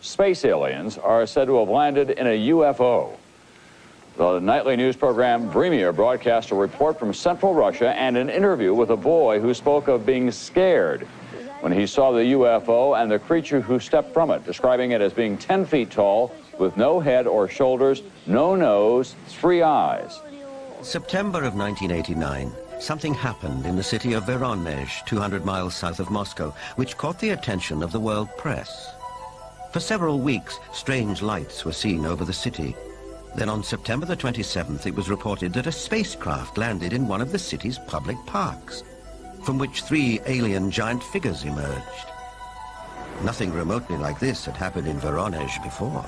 space aliens are said to have landed in a UFO. The nightly news program Vremya broadcast a report from central Russia and an interview with a boy who spoke of being scared when he saw the UFO and the creature who stepped from it, describing it as being 10 feet tall, with no head or shoulders, no nose, 3 eyes. September of 1989, something happened in the city of Voronezh, 200 miles south of Moscow, which caught the attention of the world press. For several weeks, strange lights were seen over the city. Then on September the 27th, it was reported that a spacecraft landed in one of the city's public parks, from which 3 alien giant figures emerged. Nothing remotely like this had happened in Voronezh before.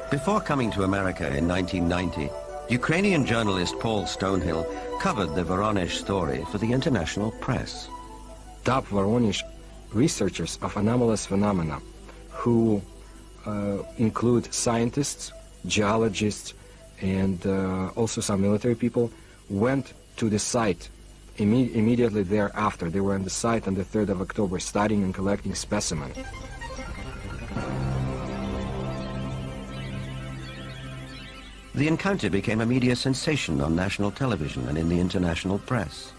Before coming to America in 1990, Ukrainian journalist Paul Stonehill covered the Voronezh story for the international press. Top Voronezh researchers of anomalous phenomena, who include scientists, geologists, and also some military people, went to the site immediately thereafter. They were on the site on the 3rd of October, studying and collecting specimens. The encounter became a media sensation on national television and in the international press.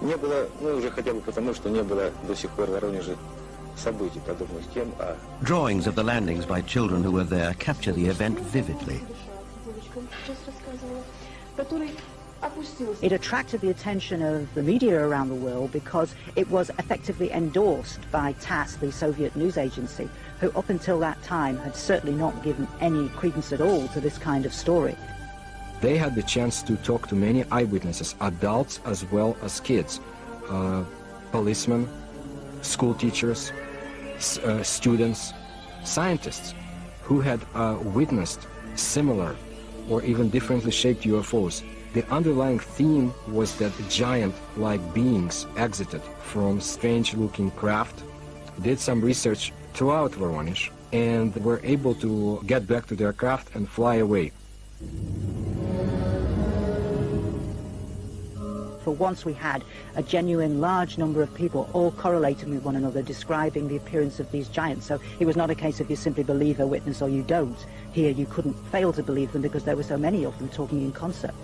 Не было, мы уже хотя бы потому, что не было до сих пор в Воронеже событий, подобных тем, а... Drawings of the landings by children who were there capture the event vividly. It attracted the attention of the media around the world because it was effectively endorsed by TASS, the Soviet news agency, who up until that time had certainly not given any credence at all to this kind of story. They had the chance to talk to many eyewitnesses, adults as well as kids, policemen, school teachers, students, scientists who had witnessed similar or even differently shaped UFOs. The underlying theme was that giant-like beings exited from strange-looking craft, did some research throughout Voronezh, and were able to get back to their craft and fly away. For once we had a genuine large number of people all correlating with one another, describing the appearance of these giants. So it was not a case of you simply believe a witness or you don't. Here you couldn't fail to believe them because there were so many of them talking in concert.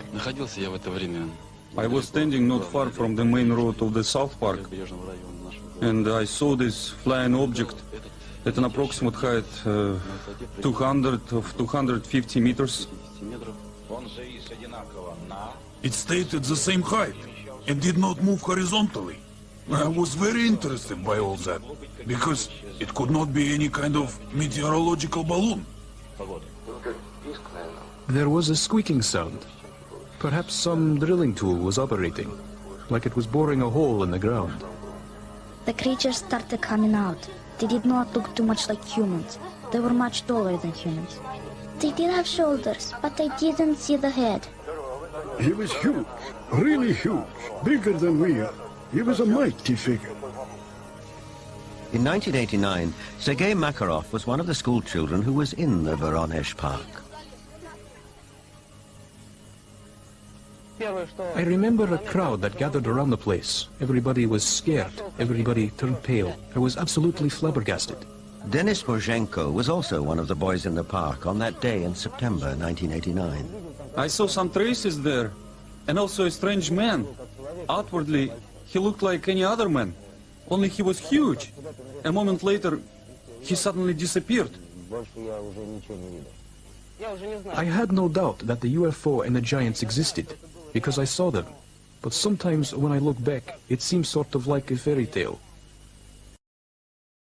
I was standing not far from the main road of the South Park, and I saw this flying object at an approximate height 250 meters. It stayed at the same height and did not move horizontally. I was very interested by all that, because it could not be any kind of meteorological balloon. There was a squeaking sound. Perhaps some drilling tool was operating, like it was boring a hole in the ground. The creatures started coming out. They did not look too much like humans. They were much taller than humans. They did have shoulders, but I didn't see the head. He was huge, really huge, bigger than we are. He was a mighty figure. In 1989, Sergei Makarov was one of the school children who was in the Voronezh park. I remember a crowd that gathered around the place. Everybody was scared. Everybody turned pale. I was absolutely flabbergasted. Denis Mozhenko was also one of the boys in the park on that day in September 1989. I saw some traces there, and also a strange man. Outwardly, he looked like any other man, only he was huge. A moment later, he suddenly disappeared. I had no doubt that the UFO and the giants existed, because I saw them. But sometimes when I look back, it seems sort of like a fairy tale.